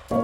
Movie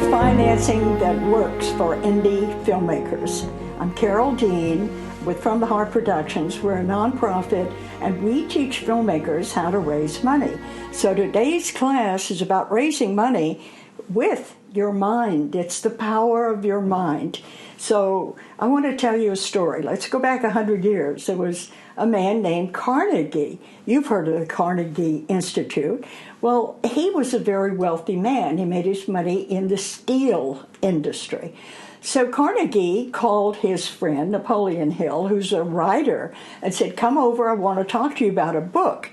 financing that works for indie filmmakers. I'm Carol Dean with From the Heart Productions. We're a nonprofit and we teach filmmakers how to raise money. So today's class is about raising money with your mind. It's the power of your mind. So I want to tell you a story. Let's go back 100 years. There was a man named Carnegie. You've heard of the Carnegie Institute. Well, he was a very wealthy man. He made his money in the steel industry. So Carnegie called his friend, Napoleon Hill, who's a writer, and said, "Come over, I want to talk to you about a book."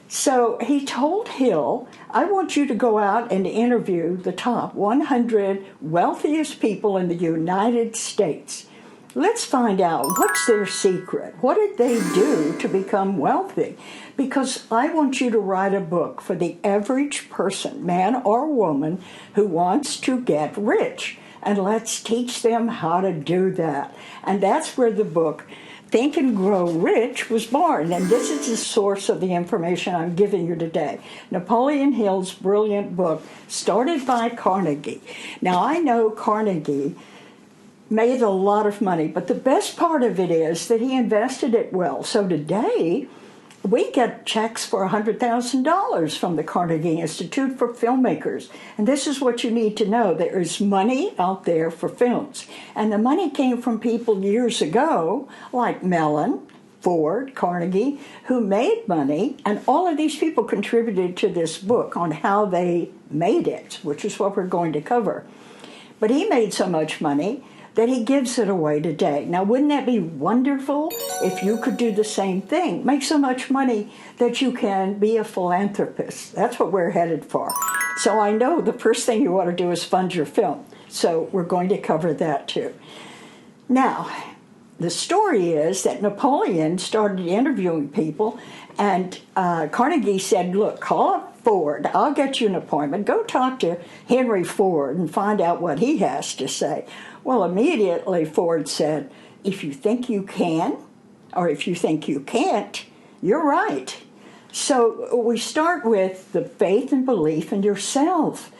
So he told Hill, "I want you to go out and interview the top 100 wealthiest people in the United States. Let's find out what's their secret. What did they do to become wealthy? Because I want you to write a book for the average person, man or woman, who wants to get rich. And let's teach them how to do that." And that's where the book Think and Grow Rich was born. And this is the source of the information I'm giving you today. Napoleon Hill's brilliant book, started by Carnegie. Now, I know Carnegie made a lot of money, but the best part of it is that he invested it well. So today, we get checks for $100,000 from the Carnegie Institute for filmmakers. And this is what you need to know. There is money out there for films. And the money came from people years ago, like Mellon, Ford, Carnegie, who made money. And all of these people contributed to this book on how they made it, which is what we're going to cover. But he made so much money that he gives it away today. Now, wouldn't that be wonderful if you could do the same thing? Make so much money that you can be a philanthropist. That's what we're headed for. So I know the first thing you want to do is fund your film. So we're going to cover that too. Now, the story is that Napoleon started interviewing people, and Carnegie said, "Look, call up Ford. I'll get you an appointment. Go talk to Henry Ford and find out what he has to say." Well, immediately Ford said, "If you think you can, or if you think you can't, you're right." So we start with the faith and belief in yourself.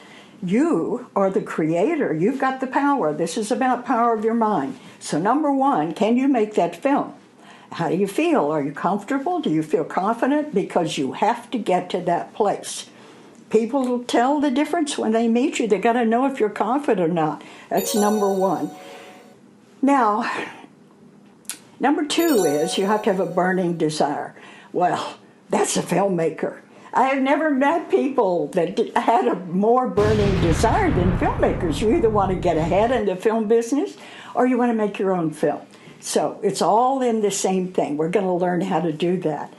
You are the creator. You've got the power. This is about power of your mind. So number one, can you make that film? How do you feel? Are you comfortable? Do you feel confident? Because you have to get to that place. People will tell the difference when they meet you. They got to know if you're confident or not. That's number one. Now, number two is you have to have a burning desire. Well, that's a filmmaker. I have never met people that had a more burning desire than filmmakers. You either want to get ahead in the film business or you want to make your own film. So it's all in the same thing. We're going to learn how to do that.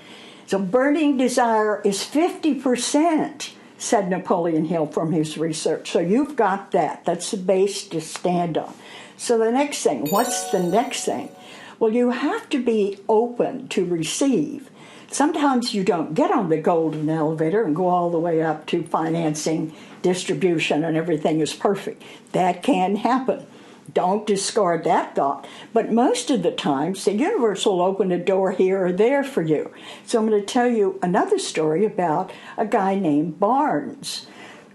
So burning desire is 50%. Said Napoleon Hill from his research. So you've got that. That's the base to stand on. So the next thing, what's the next thing? Well, you have to be open to receive. Sometimes you don't get on the golden elevator and go all the way up to financing, distribution, and everything is perfect. That can happen. Don't discard that thought. But most of the times, the universe will open a door here or there for you. So I'm going to tell you another story about a guy named Barnes.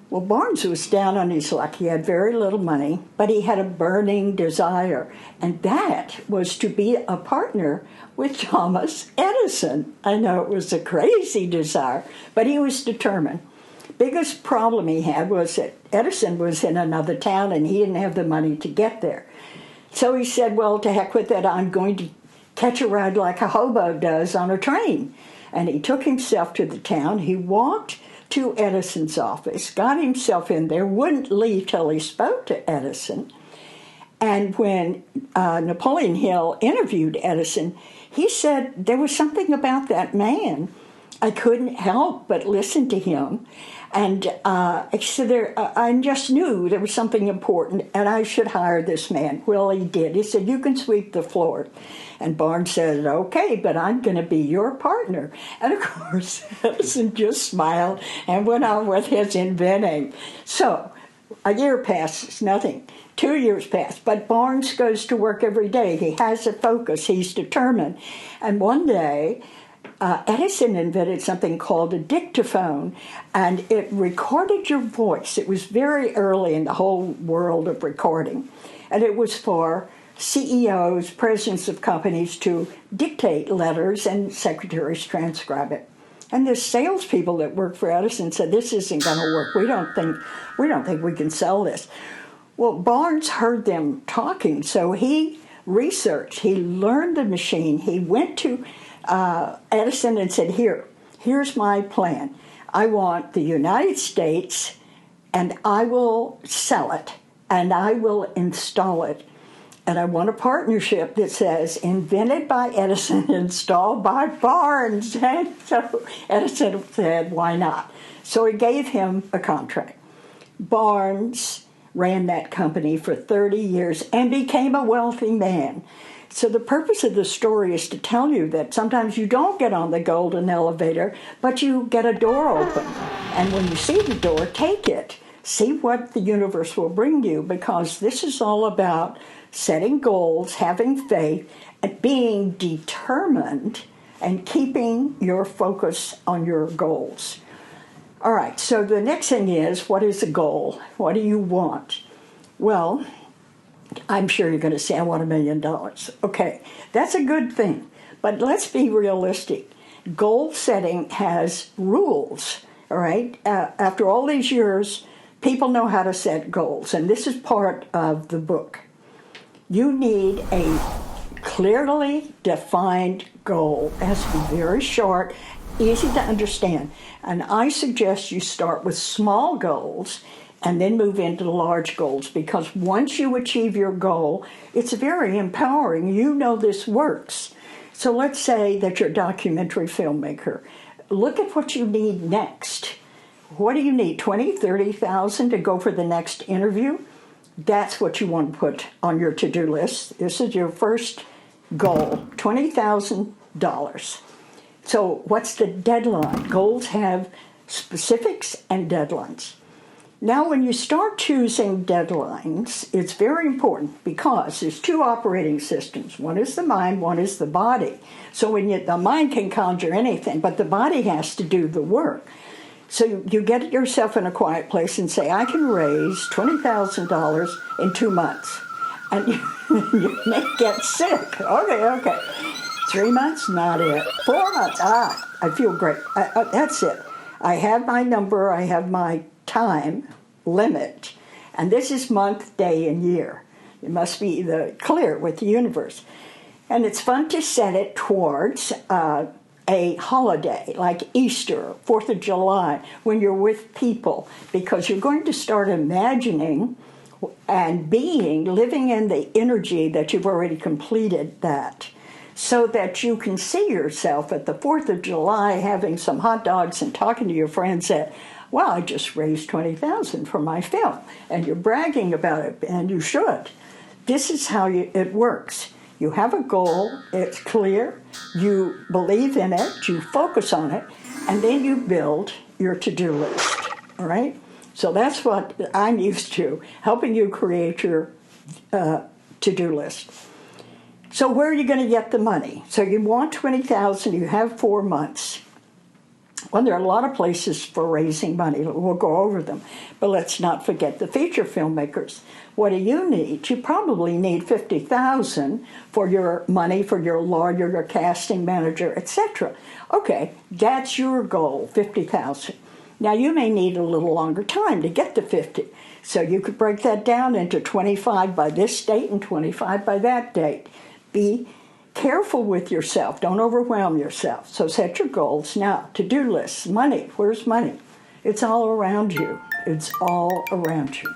Well, Barnes was down on his luck. He had very little money, but he had a burning desire. And that was to be a partner with Thomas Edison. I know it was a crazy desire, but he was determined. Biggest problem he had was that Edison was in another town and he didn't have the money to get there. So he said, well, to heck with that, I'm going to catch a ride like a hobo does on a train. And he took himself to the town. He walked to Edison's office, got himself in there, wouldn't leave till he spoke to Edison. And when Napoleon Hill interviewed Edison, he said there was something about that man I couldn't help but listen to him. And I just knew there was something important and I should hire this man. Well, he did. He said, you can sweep the floor. And Barnes said, okay, but I'm going to be your partner. And of course, Edison just smiled and went on with his inventing. So a year passes, nothing. 2 years pass, but Barnes goes to work every day. He has a focus. He's determined. And one day, Edison invented something called a dictaphone, and it recorded your voice. It was very early in the whole world of recording, and it was for CEOs, presidents of companies, to dictate letters and secretaries transcribe it. And the salespeople that worked for Edison said, "This isn't going to work. We don't think we can sell this." Well, Barnes heard them talking, so he researched. He learned the machine. He went to Edison and said, here's my plan. I want the United States, and I will sell it, and I will install it. And I want a partnership that says, invented by Edison, installed by Barnes. And so Edison said, why not? So he gave him a contract. Barnes ran that company for 30 years and became a wealthy man. So the purpose of the story is to tell you that sometimes you don't get on the golden elevator, but you get a door open. And when you see the door, take it. See what the universe will bring you, because this is all about setting goals, having faith, and being determined and keeping your focus on your goals. All right, so the next thing is, what is a goal? What do you want? Well, I'm sure you're going to say, I want $1 million. Okay, that's a good thing. But let's be realistic. Goal setting has rules, all right? After all these years, people know how to set goals, and this is part of the book. You need a clearly defined goal. It has to be very short, easy to understand. And I suggest you start with small goals and then move into large goals, because once you achieve your goal, it's very empowering. You know this works. So let's say that you're a documentary filmmaker. Look at what you need next. What do you need, 20, 30,000 to go for the next interview? That's what you want to put on your to-do list. This is your first goal, $20,000. So what's the deadline? Goals have specifics and deadlines. Now, when you start choosing deadlines, it's very important because there's two operating systems. One is the mind, one is the body. So the mind can conjure anything, but the body has to do the work. So you get yourself in a quiet place and say, I can raise $20,000 in 2 months. And you may get sick. Okay. 3 months, not it. 4 months, I feel great. That's it. I have my number, I have my time limit, and this is month, day, and year. It must be clear with the universe. And it's fun to set it towards a holiday like Easter, 4th of July, when you're with people, because you're going to start imagining and living in the energy that you've already completed that, so that you can see yourself at the 4th of July having some hot dogs and talking to your friends that, well, I just raised $20,000 for my film, and you're bragging about it, and you should. This is how it works. You have a goal, it's clear, you believe in it, you focus on it, and then you build your to-do list, all right? So that's what I'm used to, helping you create your to-do list. So where are you going to get the money? So you want $20,000, you have 4 months. Well, there are a lot of places for raising money. We'll go over them. But let's not forget the feature filmmakers. What do you need? You probably need $50,000 for your money, for your lawyer, your casting manager, etc. Okay, that's your goal, $50,000. Now, you may need a little longer time to get to 50. So you could break that down into 25 by this date and 25 by that date. Be careful with yourself. Don't overwhelm yourself. So set your goals. Now, to-do lists, money. Where's money? It's all around you. It's all around you.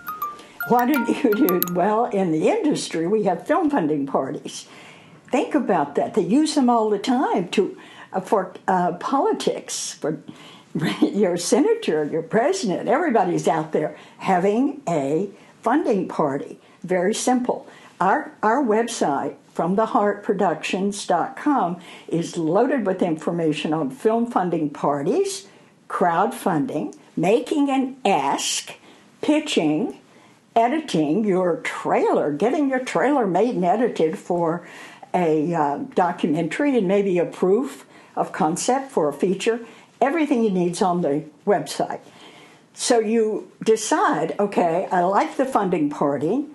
What did you do? Well, in the industry, we have film funding parties. Think about that. They use them all the time to for politics, for your senator, your president, everybody's out there having a funding party. Very simple. Our website, FromTheHeartProductions.com, is loaded with information on film funding parties, crowdfunding, making an ask, pitching, editing your trailer, getting your trailer made and edited for a documentary and maybe a proof of concept for a feature. Everything you need's on the website. So you decide, okay, I like the funding party.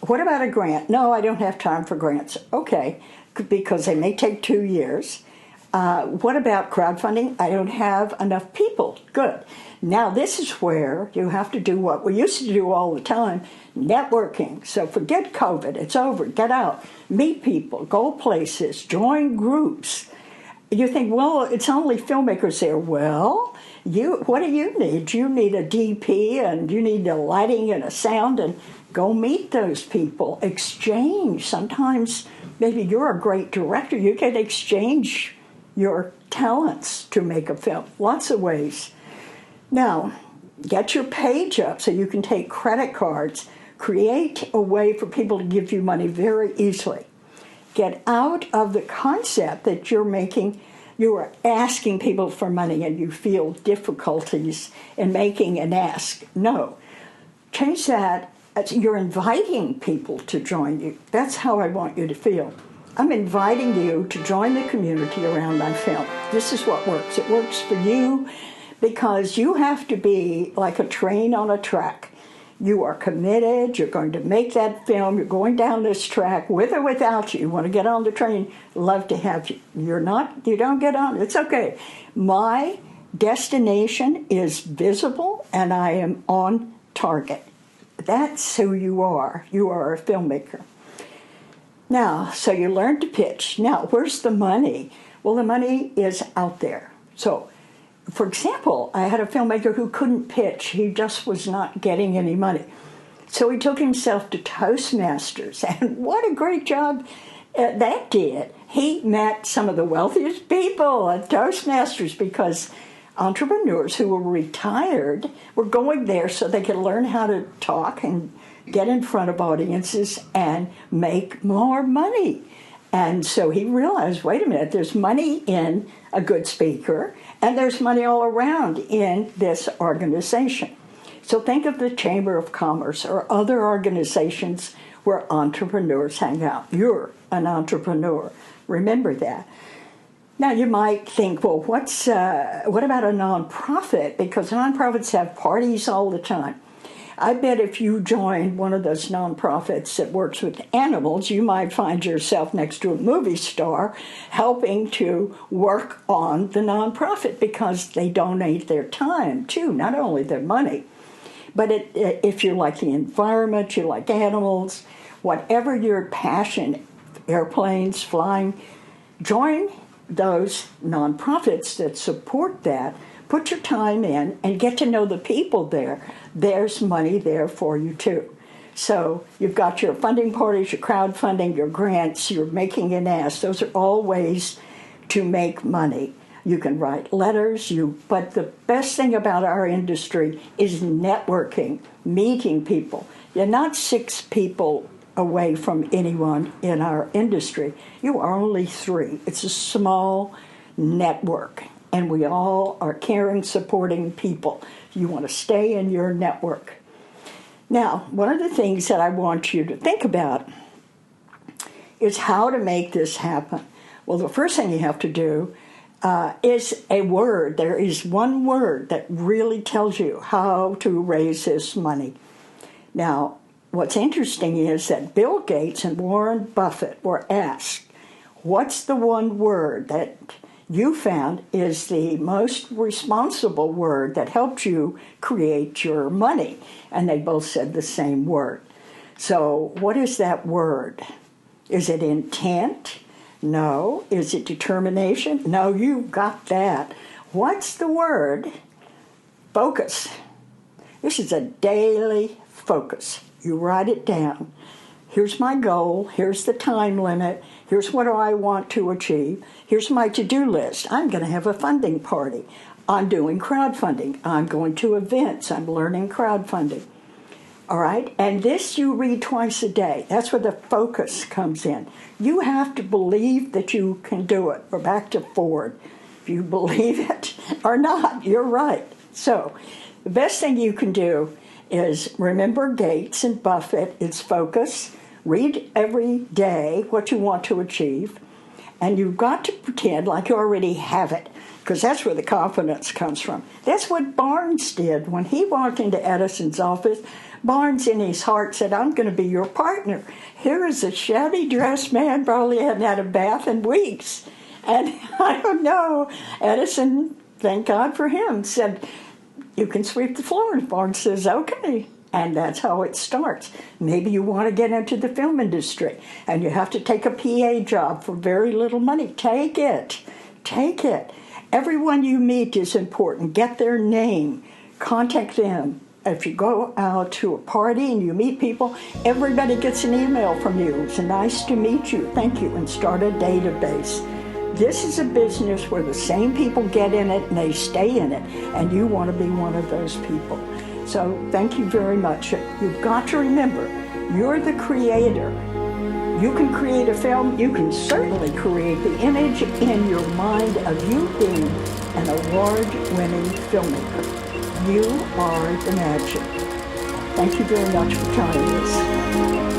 What about a grant? No, I don't have time for grants. Okay, because they may take 2 years. What about crowdfunding? I don't have enough people. Good. Now this is where you have to do what we used to do all the time, networking. So forget COVID, it's over, get out, meet people, go places, join groups. You think, well, it's only filmmakers there. Well, what do you need? You need a DP and you need a lighting and a sound, and go meet those people. Exchange. Sometimes maybe you're a great director. You can exchange your talents to make a film. Lots of ways. Now, get your page up so you can take credit cards. Create a way for people to give you money very easily. Get out of the concept that you are asking people for money and you feel difficulties in making an ask. No. Change that. You're inviting people to join you. That's how I want you to feel. I'm inviting you to join the community around my film. This is what works. It works for you because you have to be like a train on a track. You are committed. You're going to make that film. You're going down this track with or without you. You want to get on the train, love to have you. You don't get on, it's okay. My destination is visible and I am on target. That's who you are. You are a filmmaker. Now, so you learn to pitch. Now, where's the money? Well, the money is out there. So, for example, I had a filmmaker who couldn't pitch. He just was not getting any money. So he took himself to Toastmasters, and what a great job that did. He met some of the wealthiest people at Toastmasters because entrepreneurs who were retired were going there so they could learn how to talk and get in front of audiences and make more money. And so he realized, wait a minute, there's money in a good speaker, and there's money all around in this organization. So think of the Chamber of Commerce or other organizations where entrepreneurs hang out. You're an entrepreneur. Remember that. Now you might think, well, what about a nonprofit? Because nonprofits have parties all the time. I bet if you joined one of those nonprofits that works with animals, you might find yourself next to a movie star helping to work on the nonprofit because they donate their time too, not only their money. But if you like the environment, you like animals, whatever your passion, airplanes, flying, join those nonprofits that support that. Put your time in and get to know the people there. There's money there for you too. So you've got your funding parties, your crowdfunding, your grants, you're making an ask. Those are all ways to make money. You can write letters, but the best thing about our industry is networking, meeting people. You're not 6 people away from anyone in our industry. You are only 3. It's a small network. And we all are caring, supporting people. You want to stay in your network. Now, one of the things that I want you to think about is how to make this happen. Well, the first thing you have to do is a word. There is one word that really tells you how to raise this money. Now, what's interesting is that Bill Gates and Warren Buffett were asked, what's the one word that you found is the most responsible word that helped you create your money? And they both said the same word. So what is that word? Is it intent? No. Is it determination? No, you got that. What's the word? Focus. This is a daily focus. You write it down. Here's my goal. Here's the time limit. Here's what I want to achieve. Here's my to-do list. I'm going to have a funding party. I'm doing crowdfunding. I'm going to events. I'm learning crowdfunding. All right? And this you read twice a day. That's where the focus comes in. You have to believe that you can do it. We're back to Ford. If you believe it or not, you're right. So the best thing you can do is remember Gates and Buffett. It's focus. Read every day what you want to achieve. And you've got to pretend like you already have it, because that's where the confidence comes from. That's what Barnes did. When he walked into Edison's office, Barnes in his heart said, I'm going to be your partner. Here is a shabby dressed man, probably hadn't had a bath in weeks. And I don't know, Edison, thank God for him, said, you can sweep the floor. And Barnes says, okay. And that's how it starts. Maybe you want to get into the film industry and you have to take a PA job for very little money. Take it. Take it. Everyone you meet is important. Get their name. Contact them. If you go out to a party and you meet people, everybody gets an email from you. It's nice to meet you. Thank you. And start a database. This is a business where the same people get in it and they stay in it. And you want to be one of those people. So thank you very much. You've got to remember, you're the creator. You can create a film. You can certainly create the image in your mind of you being an award-winning filmmaker. You are the magic. Thank you very much for joining us.